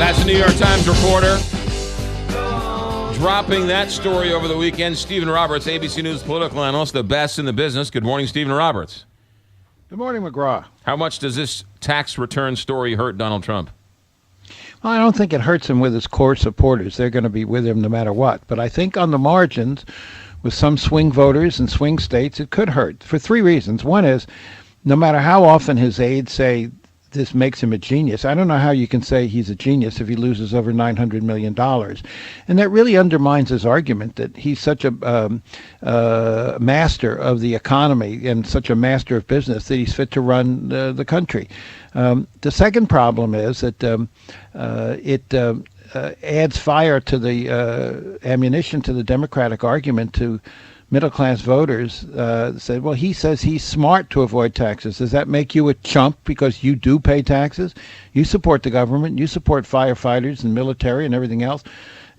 That's the New York Times reporter dropping that story over the weekend. Stephen Roberts, ABC News political analyst, the best in the business. Good morning, Stephen Roberts. Good morning, McGraw. How much does this tax return story hurt Donald Trump? Well, I don't think it hurts him with his core supporters. They're going to be with him no matter what. But I think on the margins, with some swing voters and swing states, it could hurt for three reasons. One is, no matter how often his aides say this makes him a genius, I don't know how you can say he's a genius if he loses over $900 million. And that really undermines his argument that he's such a master of the economy and such a master of business that he's fit to run the country. The second problem is that it adds fire to the ammunition to the Democratic argument to middle-class voters. Said, well, he says he's smart to avoid taxes. Does that make you a chump because you do pay taxes? You support the government, you support firefighters and military and everything else,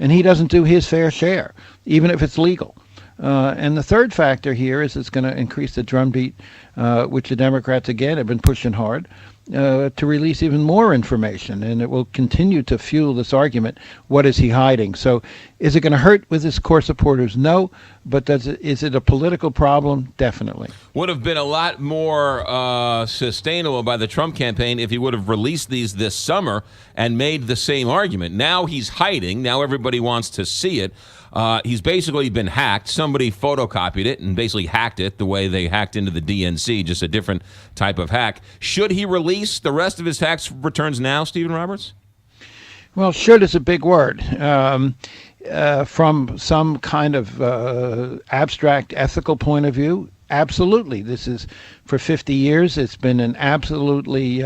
and he doesn't do his fair share, even if it's legal. And the third factor here is it's going to increase the drumbeat, which the Democrats, again, have been pushing hard, to release even more information, and it will continue to fuel this argument. What is he hiding? So is it going to hurt with his core supporters? No. But is it a political problem? Definitely. Would have been a lot more sustainable by the Trump campaign if he would have released these this summer and made the same argument. Now he's hiding. Now everybody wants to see it. He's basically been hacked. Somebody photocopied it and basically hacked it the way they hacked into the DNC, just a different type of hack. Should he release the rest of his tax returns now, Stephen Roberts? Well, should is a big word. From some kind of abstract ethical point of view, absolutely. This is, for 50 years, it's been an absolutely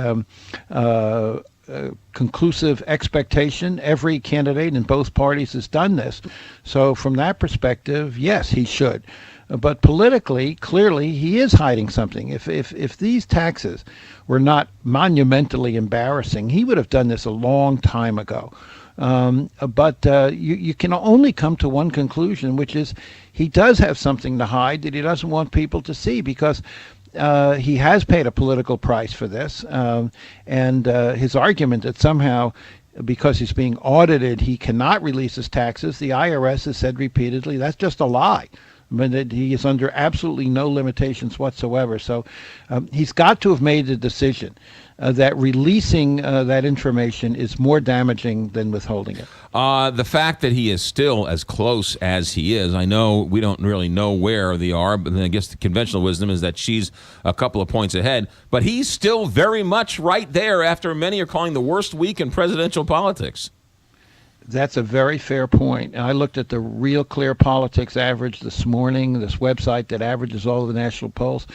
conclusive expectation. Every candidate in both parties has done this. So from that perspective, yes, he should. But politically, clearly, he is hiding something. If these taxes were not monumentally embarrassing, he would have done this a long time ago. But you can only come to one conclusion, which is he does have something to hide that he doesn't want people to see, because he has paid a political price for this. And his argument that somehow, because he's being audited, he cannot release his taxes, the IRS has said repeatedly that's just a lie. I mean, that he is under absolutely no limitations whatsoever. So he's got to have made the decision that releasing that information is more damaging than withholding it. The fact that he is still as close as he is, I know we don't really know where they are, but then I guess the conventional wisdom is that she's a couple of points ahead. But he's still very much right there after many are calling the worst week in presidential politics. That's a very fair point. I looked at the Real Clear Politics average this morning, this website that averages all of the national polls.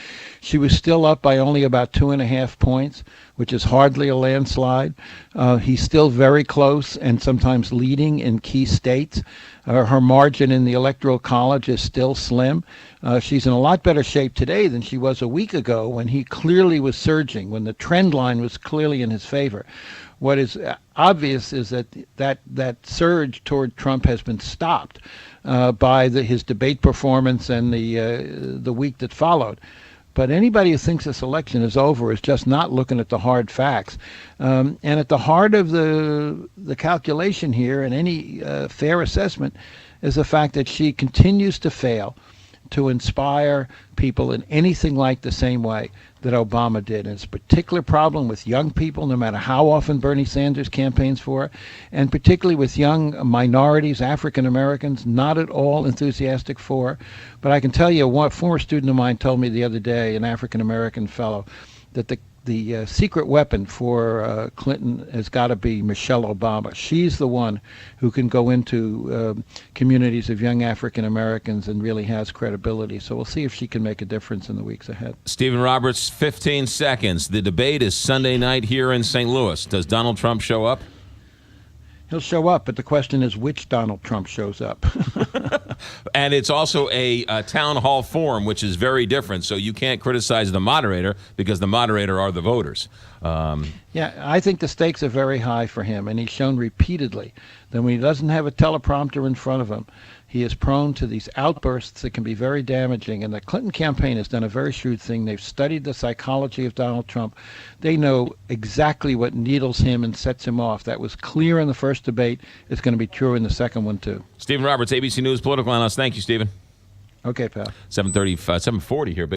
She was still up by only about 2.5 points, which is hardly a landslide. He's still very close and sometimes leading in key states. Her margin in the Electoral College is still slim. She's in a lot better shape today than she was a week ago, when he clearly was surging, when the trend line was clearly in his favor. What is obvious is that surge toward Trump has been stopped by his debate performance and the week that followed. But anybody who thinks this election is over is just not looking at the hard facts. And at the heart of the calculation here, and any fair assessment, is the fact that she continues to fail to inspire people in anything like the same way that Obama did. And it's a particular problem with young people, no matter how often Bernie Sanders campaigns for it, and particularly with young minorities, African Americans, not at all enthusiastic for. But I can tell you, one former student of mine told me the other day, an African American fellow, that the secret weapon for Clinton has got to be Michelle Obama. She's the one who can go into communities of young African Americans and really has credibility. So we'll see if she can make a difference in the weeks ahead. Stephen Roberts, 15 seconds. The debate is Sunday night here in St. Louis. Does Donald Trump show up? He'll show up, but the question is which Donald Trump shows up. And it's also a town hall forum, which is very different. So you can't criticize the moderator because the moderator are the voters. Yeah, I think the stakes are very high for him, and he's shown repeatedly that when he doesn't have a teleprompter in front of him, he is prone to these outbursts that can be very damaging. And the Clinton campaign has done a very shrewd thing. They've studied the psychology of Donald Trump. They know exactly what needles him and sets him off. That was clear in the first debate. It's going to be true in the second one, too. Stephen Roberts, ABC News political analyst. Thank you, Stephen. Okay, pal. 7:40 here.